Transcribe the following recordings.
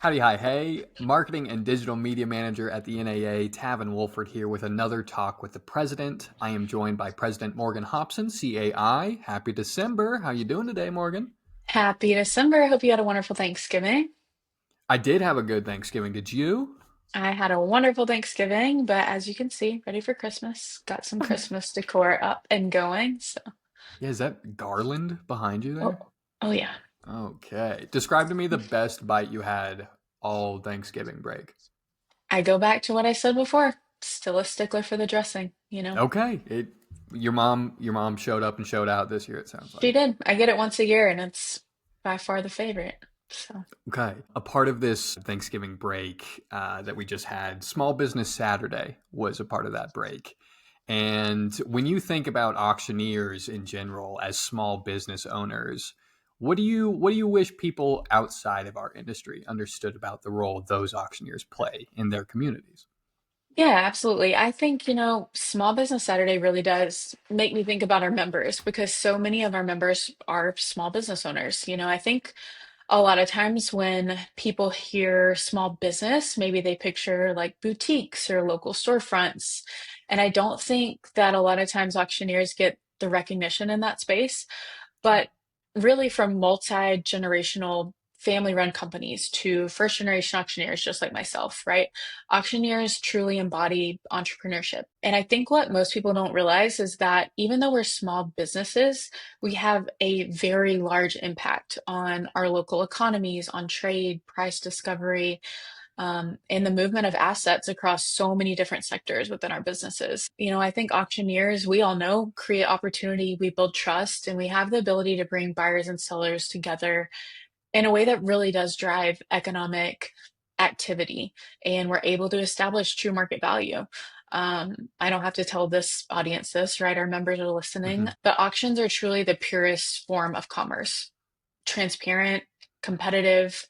Howdy, hi, hey. Marketing and Digital Media Manager at the NAA, Taven Wohlford here with another talk with the President. I am joined by President Morgan Hopson, CAI. Happy December. How you doing today, Morgan? Happy December. I hope you had a wonderful Thanksgiving. I did have a good Thanksgiving. Did you? I had a wonderful Thanksgiving, but as you can see, ready for Christmas. Got some Christmas decor up and going. So, Yeah, is that garland behind you there? oh, oh yeah. Okay. Describe to me the best bite you had all Thanksgiving break. I go back to what I said before. Still a stickler for the dressing. Okay. Your mom showed up and showed out this year, it sounds She like. did. I get it once a year, and it's by far the favorite. So, Okay. A part of this Thanksgiving break that we just had, Small Business Saturday was a part of that break. And when you think about auctioneers in general as small business owners, what do you wish people outside of our industry understood about the role those auctioneers play in their communities? yeah, absolutely. I think, Small Business Saturday really does make me think about our members because so many of our members are small business owners. I think a lot of times when people hear small business, maybe they picture like boutiques or local storefronts. And I don't think that a lot of times auctioneers get the recognition in that space. But really, from multi-generational family-run companies to first-generation auctioneers, just like myself, right? Auctioneers truly embody entrepreneurship. And I think what most people don't realize is that even though we're small businesses, we have a very large impact on our local economies, on trade, price discovery, and the movement of assets across so many different sectors within our businesses. I think auctioneers, we all know, create opportunity, we build trust, and we have the ability to bring buyers and sellers together in a way that really does drive economic activity. And we're able to establish true market value. I don't have to tell this audience this, right? Our members are listening, Hmm. but auctions are truly the purest form of commerce, transparent, competitive,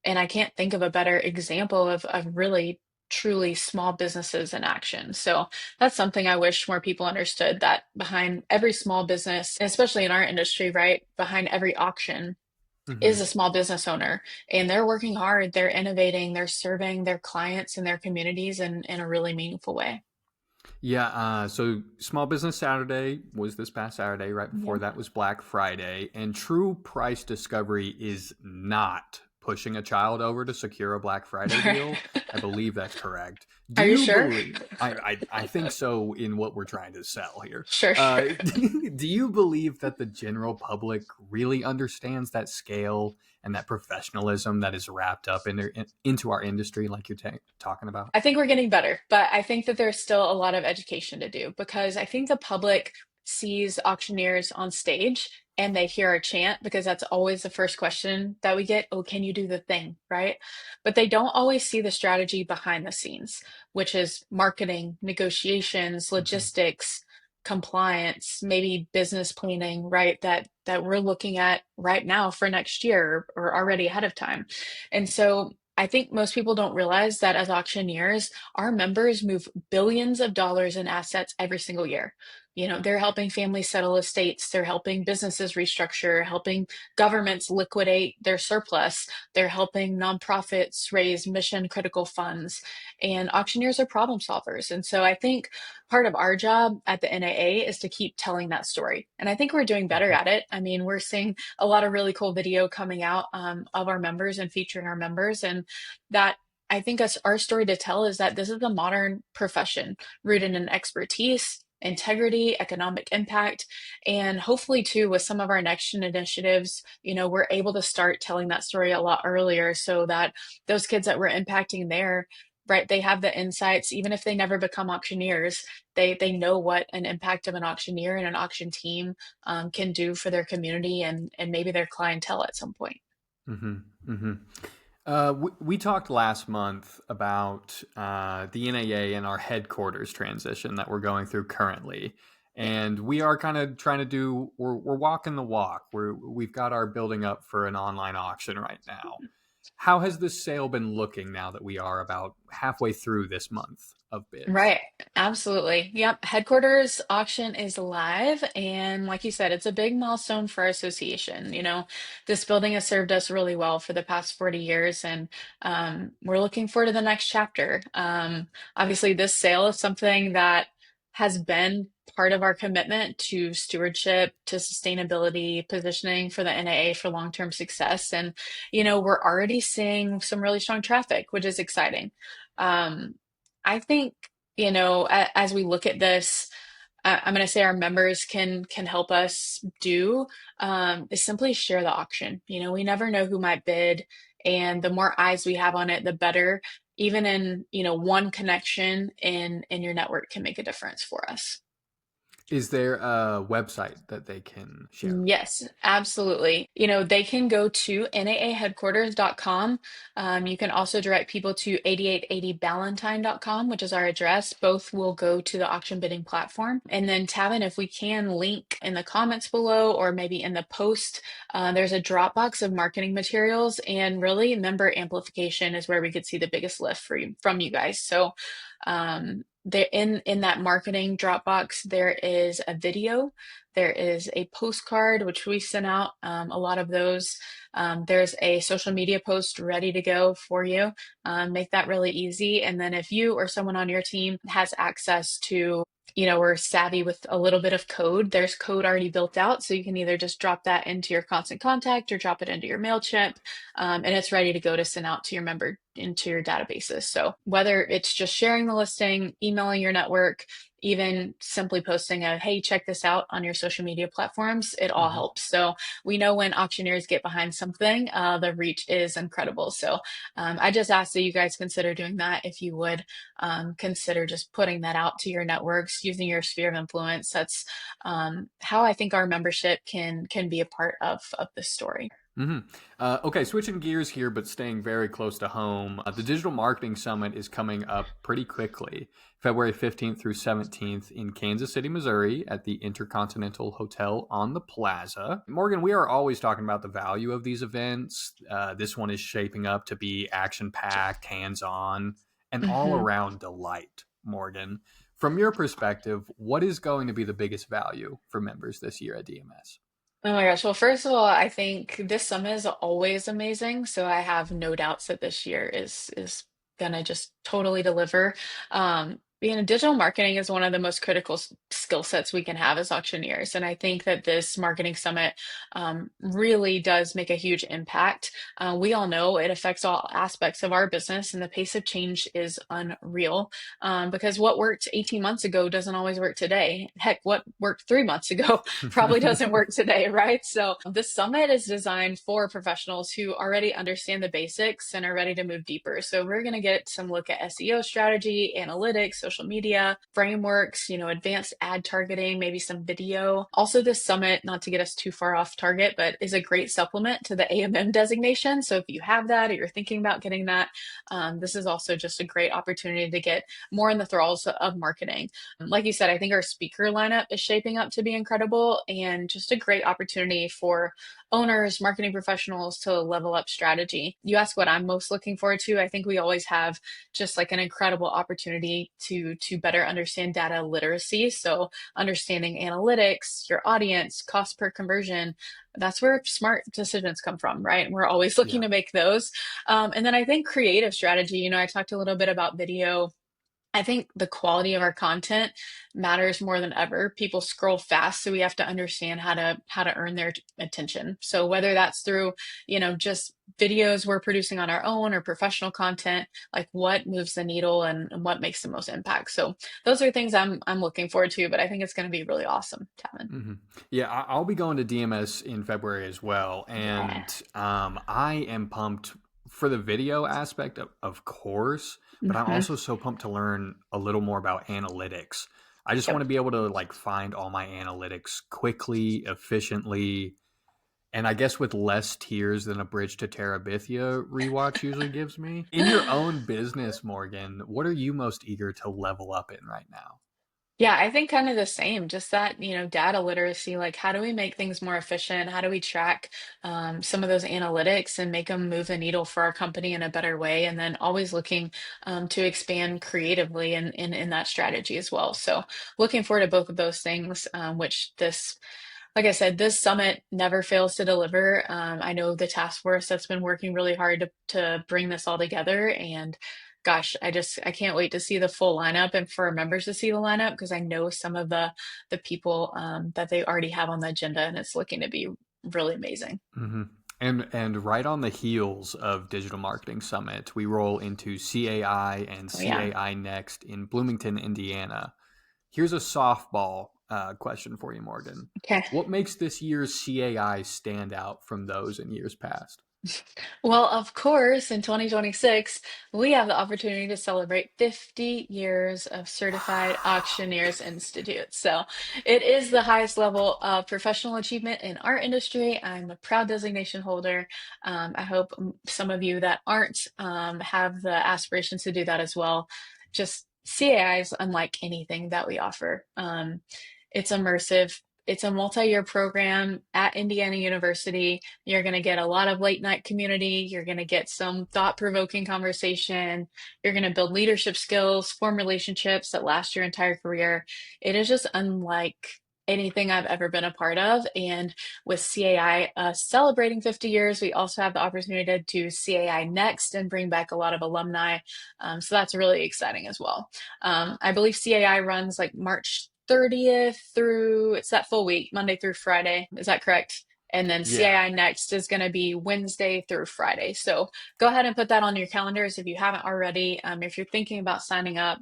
and I can't think of a better example of really truly small businesses in action. So that's something I wish more people understood that behind every small business, especially in our industry, right? Behind every auction is Hmm. a small business owner and they're working hard, they're innovating, they're serving their clients and their communities in a really meaningful way. Yeah, so Small Business Saturday was this past Saturday. Right Yeah. before that was Black Friday. And true price discovery is not pushing a child over to secure a Black Friday Right. deal. I believe that's correct. Do Are you you sure? believe? I think so in what we're trying to sell here. Sure, Uh, sure. do you believe that the general public really understands that scale and that professionalism that is wrapped up into our industry, like you're talking about? I think we're getting better, but I think that there's still a lot of education to do because I think the public sees auctioneers on stage and they hear a chant because that's always the first question that we get. Oh, can you do the thing? Right. But they don't always see the strategy behind the scenes, which is marketing, negotiations, Hmm. logistics, compliance, maybe business planning, right? That we're looking at right now for next year or already ahead of time. And so I think most people don't realize that as auctioneers, our members move billions of dollars in assets every single year. They're helping families settle estates, they're helping businesses restructure, helping governments liquidate their surplus, they're helping nonprofits raise mission critical funds. And auctioneers are problem solvers. And so I think part of our job at the NAA is to keep telling that story. And I think we're doing better Hmm. at it. I mean, we're seeing a lot of really cool video coming out of our members and featuring our members. And that I think us our story to tell is that this is a modern profession rooted in expertise, integrity, economic impact, and hopefully too with some of our next gen initiatives, we're able to start telling that story a lot earlier so that those kids that we're impacting there, right, they have the insights, even if they never become auctioneers, they know what an impact of an auctioneer and an auction team can do for their community and maybe their clientele at some point. Hmm. Hmm. We talked last month about the NAA and our headquarters transition that we're going through currently. Yeah. And we are kind of trying to we're walking the walk. We've got our building up for an online auction right now. How has this sale been looking now that we are about halfway through this month of bids? Right, absolutely. Yep, headquarters auction is live, and like you said, it's a big milestone for our association. This building has served us really well for the past 40 years, and we're looking forward to the next chapter. Obviously, this sale is something that has been part of our commitment to stewardship, to sustainability, positioning for the NAA for long-term success, and we're already seeing some really strong traffic, which is exciting. Um, I think as we look at this, I'm going to say our members can help us do is simply share the auction. We never know who might bid, and the more eyes we have on it, the better. Even in one connection in your network can make a difference for us. Is there a website that they can share? Yes, absolutely. They can go to naaheadquarters.com. You can also direct people to 8880ballantine.com, which is our address. Both will go to the auction bidding platform. And then, Tavin, if we can link in the comments below or maybe in the post, there's a Dropbox of marketing materials. And really, member amplification is where we could see the biggest lift from you guys. So, there in that marketing Dropbox, there is a video, there is a postcard which we sent out, a lot of those. There's a social media post ready to go for you. Make that really easy. And then if you or someone on your team has access to we're savvy with a little bit of code. There's code already built out, so you can either just drop that into your constant contact or drop it into your MailChimp, and it's ready to go to send out to your member into your databases. So whether it's just sharing the listing, emailing your network, even simply posting a, hey, check this out on your social media platforms, it all Mm-hmm. helps. So we know when auctioneers get behind something, the reach is incredible. So I just ask that you guys consider doing that. If you would consider just putting that out to your networks, using your sphere of influence. That's how I think our membership can be a part of this story. Mm-hmm. Okay, switching gears here, but staying very close to home. The Digital Marketing Summit is coming up pretty quickly, February 15th through 17th in Kansas City, Missouri, at the Intercontinental Hotel on the Plaza. Morgan, we are always talking about the value of these events. This one is shaping up to be action packed, hands on, and all Mhm. around delight. Morgan, from your perspective, what is going to be the biggest value for members this year at DMS? Oh my gosh. Well, first of all, I think this summit is always amazing. So I have no doubts that this year is gonna just totally deliver. Digital marketing is one of the most critical skill sets we can have as auctioneers. And I think that this marketing summit really does make a huge impact. We all know it affects all aspects of our business, and the pace of change is unreal. Because what worked 18 months ago doesn't always work today. Heck, what worked 3 months ago probably doesn't work today, right? So this summit is designed for professionals who already understand the basics and are ready to move deeper. So we're going to get some look at SEO strategy, analytics, social media, frameworks, advanced ad targeting, maybe some video. Also, this summit, not to get us too far off target, but is a great supplement to the AMM designation. So if you have that or you're thinking about getting that, this is also just a great opportunity to get more in the thralls of marketing. Like you said, I think our speaker lineup is shaping up to be incredible and just a great opportunity for owners, marketing professionals to level up strategy. You ask what I'm most looking forward to. I think we always have just like an incredible opportunity to better understand data literacy. So understanding analytics, your audience, cost per conversion, that's where smart decisions come from, right? And we're always looking Yeah. to make those. And then I think creative strategy, I talked a little bit about video. I think the quality of our content matters more than ever. People scroll fast, so we have to understand how to earn their attention. So whether that's through, just videos we're producing on our own or professional content, like what moves the needle and what makes the most impact. So those are things I'm looking forward to, but I think it's going to be really awesome, Tavin. Mm-hmm. Yeah, I'll be going to DMS in February as well, Yeah. and I am pumped for the video aspect, of course, but I'm Hmm. also so pumped to learn a little more about analytics. I just want Yep. to be able to like find all my analytics quickly, efficiently, and I guess with less tears than a Bridge to Terabithia rewatch usually gives me. In your own business, Morgan, what are you most eager to level up in right now? Yeah, I think kind of the same, just that, data literacy, like how do we make things more efficient? How do we track some of those analytics and make them move the needle for our company in a better way? And then always looking to expand creatively in that strategy as well. So looking forward to both of those things, which like I said, this summit never fails to deliver. I know the task force that's been working really hard to bring this all together. And gosh, I can't wait to see the full lineup and for our members to see the lineup because I know some of the people that they already have on the agenda, and it's looking to be really amazing. Hmm. And right on the heels of Digital Marketing Summit, we roll into CAI and Oh yeah. CAI Next in Bloomington, Indiana. Here's a softball question for you, Morgan. Okay. What makes this year's CAI stand out from those in years past? Well, of course, in 2026, we have the opportunity to celebrate 50 years of Certified Auctioneers Institute. So it is the highest level of professional achievement in our industry. I'm a proud designation holder. I hope some of you that aren't have the aspirations to do that as well. Just CAI is unlike anything that we offer. It's immersive. It's a multi-year program at Indiana University. You're going to get a lot of late night community. You're going to get some thought provoking conversation. You're going to build leadership skills, form relationships that last your entire career. It is just unlike anything I've ever been a part of. And with CAI celebrating 50 years, we also have the opportunity to do CAI Next and bring back a lot of alumni. So that's really exciting as well. I believe CAI runs like March 30th through, it's that full week, Monday through Friday. Is that correct? And then Yeah. CAI Next is going to be Wednesday through Friday. So go ahead and put that on your calendars if you haven't already. If you're thinking about signing up,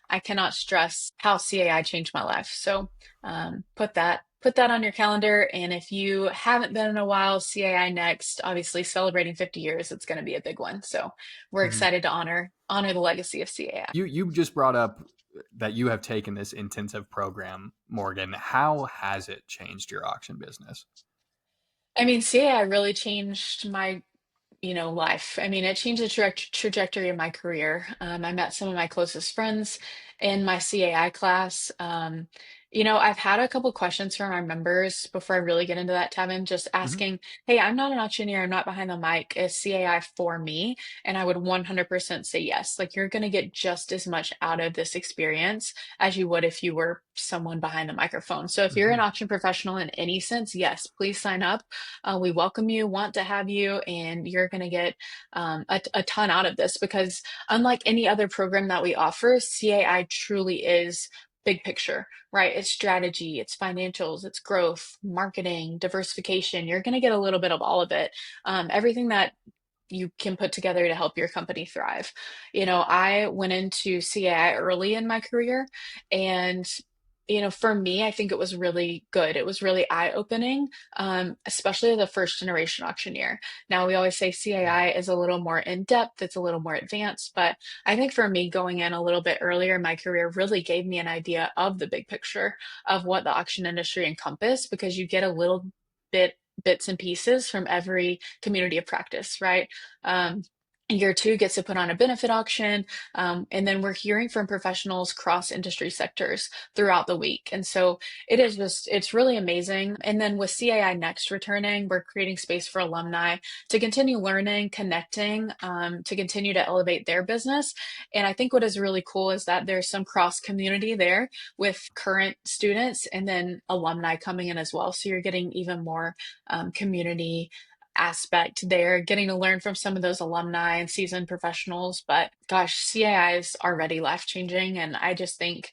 I cannot stress how CAI changed my life. So put that on your calendar. And if you haven't been in a while, CAI Next, obviously celebrating 50 years, it's going to be a big one. So we're Hmm. excited to honor the legacy of CAI. You just brought up that you have taken this intensive program, Morgan. How has it changed your auction business? I mean, CAI really changed my life. I mean, it changed the trajectory of my career. I met some of my closest friends in my CAI class. I've had a couple questions from our members before I really get into that, Tevin, just Hmm. asking, hey, I'm not an auctioneer. I'm not behind the mic. Is CAI for me? And I would 100% say yes. Like, you're going to get just as much out of this experience as you would if you were someone behind the microphone. So if you're an Hmm. auction professional in any sense, yes, please sign up. We welcome you, want to have you, and you're going to get a ton out of this because, unlike any other program that we offer, CAI truly is big picture, right? It's strategy, it's financials, it's growth, marketing, diversification. You're going to get a little bit of all of it. Everything that you can put together to help your company thrive. I went into CAI early in my career, and for me, I think it was really good. It was really eye-opening, especially the first generation auctioneer. Now, we always say CAI is a little more in depth, it's a little more advanced, but I think for me, going in a little bit earlier in my career really gave me an idea of the big picture of what the auction industry encompassed because you get a little bits and pieces from every community of practice, right? Year two gets to put on a benefit auction. And then we're hearing from professionals cross industry sectors throughout the week. And so it's really amazing. And then with CAI Next returning, we're creating space for alumni to continue learning, connecting, to continue to elevate their business. And I think what is really cool is that there's some cross community there with current students and then alumni coming in as well. So you're getting even more community aspect there, getting to learn from some of those alumni and seasoned professionals. But gosh, CAI is already life changing. And I just think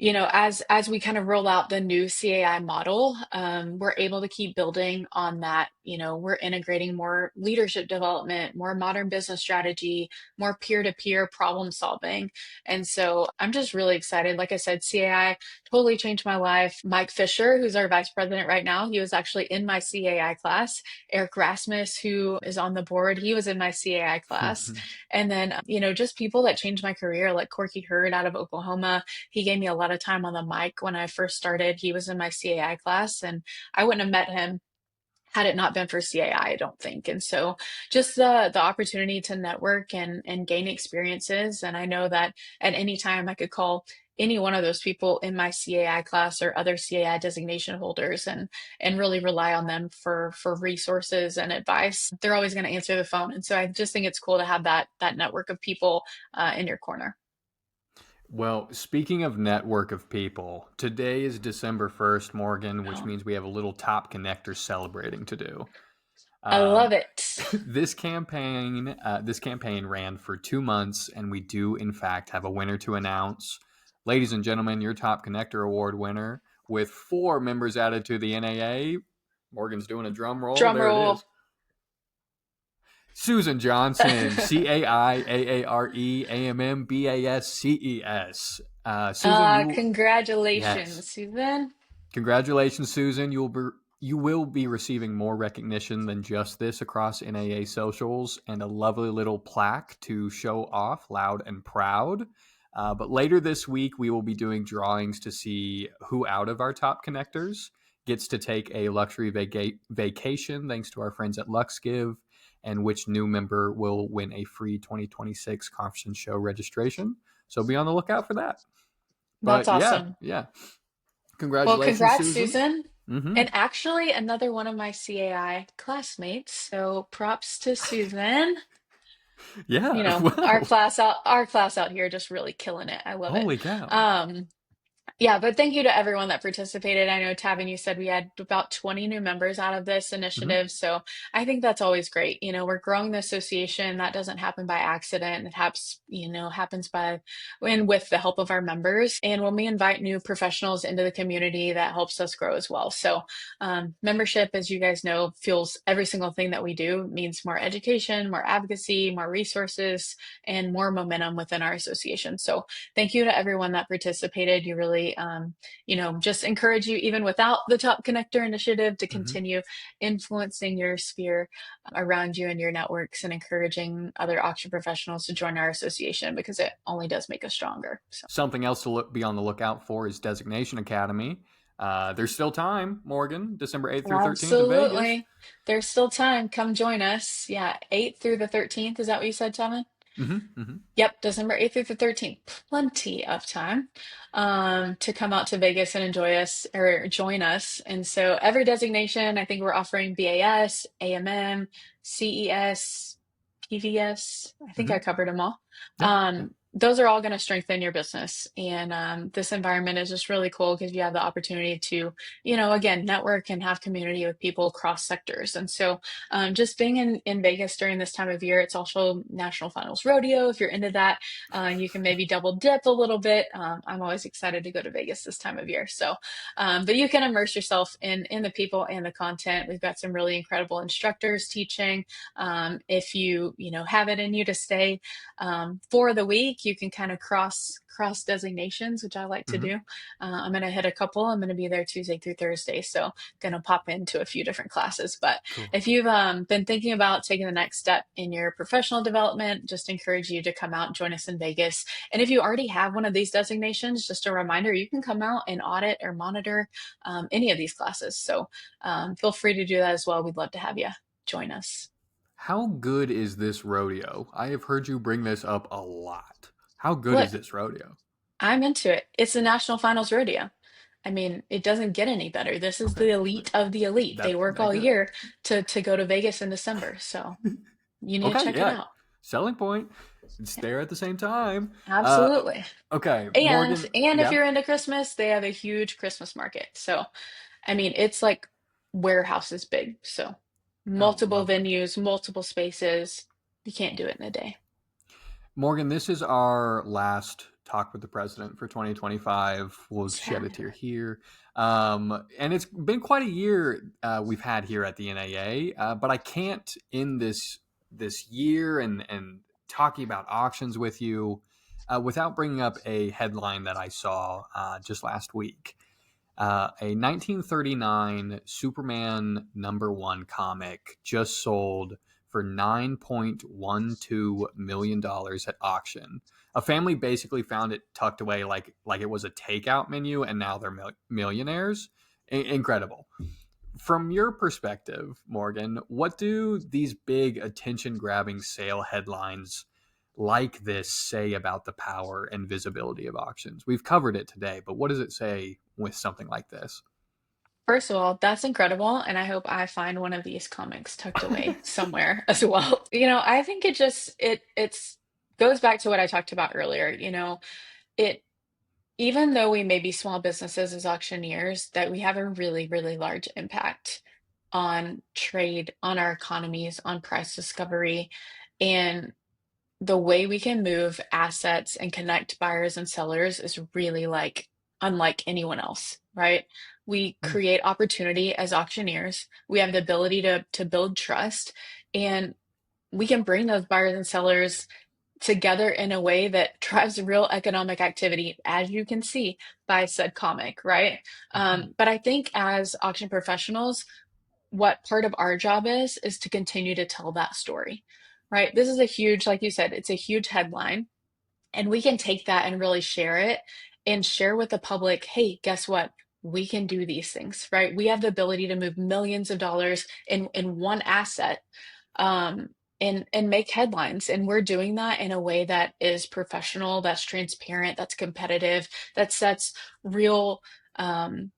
as we kind of roll out the new CAI model, we're able to keep building on that. We're integrating more leadership development, more modern business strategy, more peer-to-peer problem solving. And so I'm just really excited. Like I said, CAI totally changed my life. Mike Fisher, who's our vice president right now, he was actually in my CAI class. Eric Rasmus, who is on the board, he was in my CAI class. And then, just people that changed my career, like Corky Hurd out of Oklahoma. He gave me a lot of time on the mic when I first started. He was in my CAI class, and I wouldn't have met him had it not been for CAI, I don't think. And so just the opportunity to network and gain experiences. And I know that at any time I could call any one of those people in my CAI class or other CAI designation holders, and really rely on them for resources and advice. They're always going to answer the phone. And so I just think it's cool to have that network of people in your corner. Well, speaking of network of people, today is December 1st, Morgan, which Oh, means we have a little top connector celebrating to do. I love Um, it. this campaign ran for 2 months, and we do in fact have a winner to announce. Ladies and gentlemen, your top connector award winner with 4 members added to the NAA. Morgan's doing a drum roll. Drum There it roll. is. Susan Johnson, CAIAAREAMMBASCES. Susan, yes. Congratulations, Susan. Congratulations, Susan. You will be receiving more recognition than just this across NAA socials and a lovely little plaque to show off loud and proud. But later this week, we will be doing drawings to see who out of our top connectors gets to take a luxury vacation thanks to our friends at LuxGive, and which new member will win a free 2026 conference and show registration. So be on the lookout for that. That's But yeah, awesome. yeah. Well, Congratulations, congrats, Susan. Susan. Mm-hmm. And actually, another one of my CAI classmates. So props to Susan. Yeah. Our Wow. class out here just really killing it. I love it. Holy cow. Um, Yeah, but thank you to everyone that participated. I know, Tavin, you said we had about 20 new members out of this Mm-hmm. initiative. So I think that's always great. We're growing the association. That doesn't happen by accident. It happens by and with the help of our members. And when we invite new professionals into the community, that helps us grow as well. So membership, as you guys know, fuels every single thing that we do. It means more education, more advocacy, more resources, and more momentum within our association. So thank you to everyone that participated. You really, just encourage you, even without the Top Connector initiative, to Mm-hmm. continue influencing your sphere around you and your networks and encouraging other auction professionals to join our association because it only does make us stronger. So, Something else to be on the lookout for is Designation Academy. There's still time, Morgan, December 8th through 13th in Vegas. absolutely. There's still time. Come join us. Yeah, 8th through the 13th. Is that what you said, Tevin? Mm-hmm. Mm-hmm. Yep, December 8th through the 13th. Plenty of time to come out to Vegas and enjoy us or join us. And so every designation, I think we're offering BAS, AMM, CES, PVS. I think I Mm-hmm. covered them all. Yeah. Yeah. Those are all going to strengthen your business. And this environment is just really cool because you have the opportunity to, again, network and have community with people across sectors. And so just being in Vegas during this time of year, it's also National Finals Rodeo. If you're into that, you can maybe double dip a little bit. I'm always excited to go to Vegas this time of year. So, but you can immerse yourself in the people and the content. We've got some really incredible instructors teaching. If you have it in you to stay for the week, you can kind of cross designations, which I like to Mm-hmm. do. I'm going to hit a couple. I'm going to be there Tuesday through Thursday, so going to pop into a few different classes. But Cool. if you've been thinking about taking the next step in your professional development, just encourage you to come out and join us in Vegas. And if you already have one of these designations, just a reminder, you can come out and audit or monitor any of these classes. So feel free to do that as well. We'd love to have you join us. How good is this rodeo? I have heard you bring this up a lot. How good is Look, this rodeo? I'm into it. It's the National Finals Rodeo. I mean, it doesn't get any better. This is Okay. the elite of the elite. They That work that all good. year to go to Vegas in December. So you need to Okay, check it yeah. out. Selling point. It's there at the same time. Uh Absolutely. okay, And Morgan. and if Yeah. you're into Christmas, they have a huge Christmas market. So, I mean, it's like warehouses big. So, Oh, multiple lovely. venues, multiple spaces. You can't do it in a day. Morgan, this is our last talk with the president for 2025. We'll shed a Sad. tear here. And it's been quite a year we've had here at the NAA, but I can't end this year and talking about auctions with you without bringing up a headline that I saw just last week. A 1939 Superman #1 comic just sold for $9.12 million at auction. A family basically found it tucked away like it was a takeout menu, and now they're millionaires. Incredible. From your perspective, Morgan, what do these big attention grabbing sale headlines like this say about the power and visibility of auctions? We've covered it today, but what does it say with something like this? First of all, that's incredible, and I hope I find one of these comics tucked away somewhere as well. I think it's goes back to what I talked about earlier. It even though we may be small businesses as auctioneers, that we have a really, really large impact on trade, on our economies, on price discovery, and the way we can move assets and connect buyers and sellers is really like unlike anyone else, right? We Mm, create opportunity as auctioneers. We have the ability to build trust, and we can bring those buyers and sellers together in a way that drives real economic activity, as you can see by said comic, right? mhm, But I think as auction professionals, what part of our job is to continue to tell that story, right? This is a huge, like you said, it's a huge headline, and we can take that and really share it and share with the public, hey, guess what? We can do these things, right? We have the ability to move millions of dollars in one asset, um, and make headlines. And we're doing that in a way that is professional, that's transparent, that's competitive, that sets real um,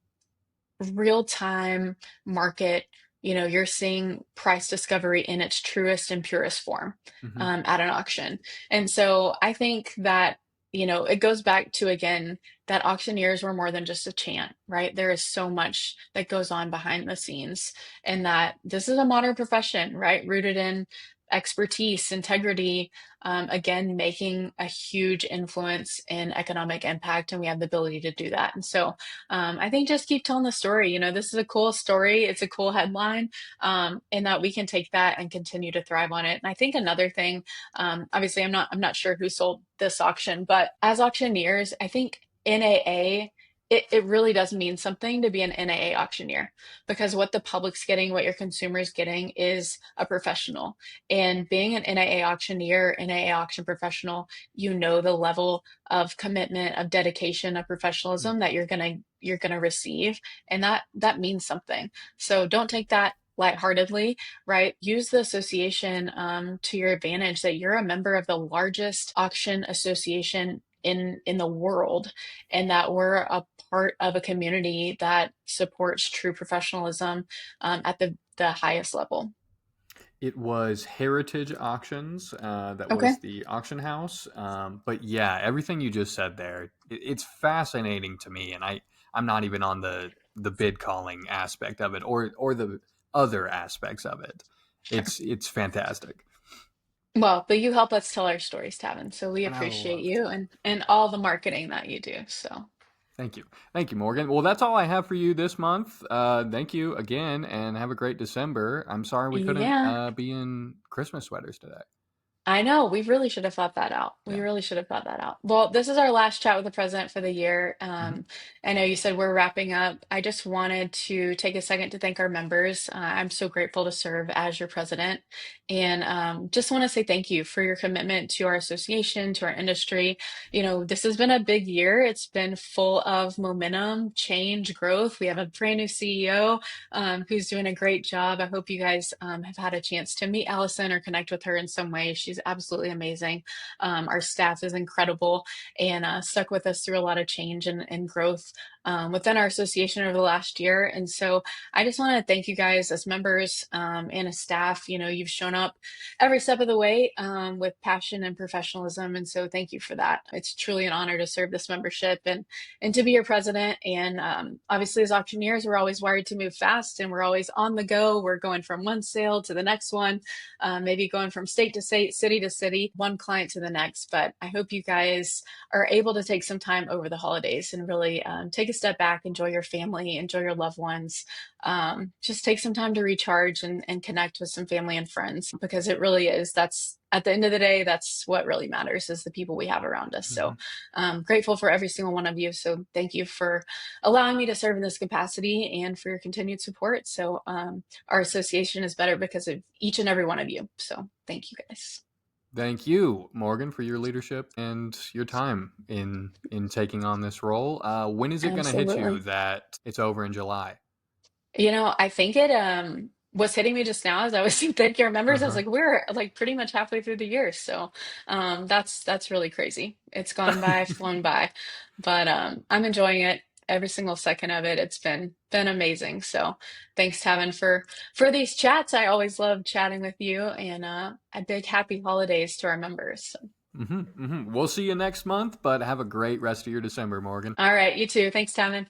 real time market. You're seeing price discovery in its truest and purest form, mhm. at an auction. And so I think that, it goes back to, again, that auctioneers were more than just a chant, right? There is so much that goes on behind the scenes, and that this is a modern profession, right? Rooted in expertise, integrity, again, making a huge influence in economic impact. And we have the ability to do that. And so, I think just keep telling the story. This is a cool story. It's a cool headline, and that we can take that and continue to thrive on it. And I think another thing, obviously, I'm not sure who sold this auction, but as auctioneers, I think NAA. It really does mean something to be an NAA auctioneer, because what the public's getting, what your consumers getting, is a professional. And being an NAA auctioneer, NAA auction professional, the level of commitment, of dedication, of Mm. professionalism that you're gonna receive, and that means something. So don't take that lightheartedly, right? Use the association, to your advantage. That you're a member of the largest auction association in the world, and that we're a part of a community that supports true professionalism, at the highest level. It was Heritage Auctions that Okay. was the auction house. But yeah, everything you just said there, it's fascinating to me, and I'm not even on the bid calling aspect of it or the other aspects of it. Sure. It's fantastic, Well, but you help us tell our stories, Tavin. So we and I appreciate love to. you and all the marketing that you do. So Thank you, Morgan. Well, that's all I have for you this month. Thank you again, and have a great December. I'm sorry we couldn't yeah. be in Christmas sweaters today. I know. We really should have thought that out. We Yeah. really should have thought that out. Well, this is our last chat with the president for the year. Mhm. I know you said we're wrapping up. I just wanted to take a second to thank our members. I'm so grateful to serve as your president, and just want to say thank you for your commitment to our association, to our industry. This has been a big year. It's been full of momentum, change, growth. We have a brand new CEO, who's doing a great job. I hope you guys, have had a chance to meet Allison or connect with her in some way. She's absolutely amazing. Our staff is incredible, and stuck with us through a lot of change and growth, within our association over the last year. And so I just want to thank you guys as members, and as staff. You've shown up every step of the way, with passion and professionalism. And so thank you for that. It's truly an honor to serve this membership and to be your president. And obviously, as auctioneers, we're always wired to move fast, and we're always on the go. We're going from one sale to the next one, maybe going from state to state, city to city, one client to the next. But I hope you guys are able to take some time over the holidays and really, take a step back, enjoy your family, enjoy your loved ones. Just take some time to recharge and connect with some family and friends, because it really is. That's at the end of the day, that's what really matters, is the people we have around us. So, Mhm. grateful for every single one of you. So thank you for allowing me to serve in this capacity and for your continued support. So, our association is better because of each and every one of you. So thank you guys. Thank you, Morgan, for your leadership and your time in taking on this role. When is it going to hit you Absolutely. that it's over in July? I think it. was hitting me just now as I was thanking our members. I was Uh-huh. like, we're like pretty much halfway through the year. So that's really crazy. It's gone by, flown by. But I'm enjoying it every single second of it. It's been amazing. So thanks, Tavin, for these chats. I always love chatting with you and a big happy holidays to our members. We'll see you next month, but have a great rest of your December, Morgan. All right, you too. Thanks, Tavin.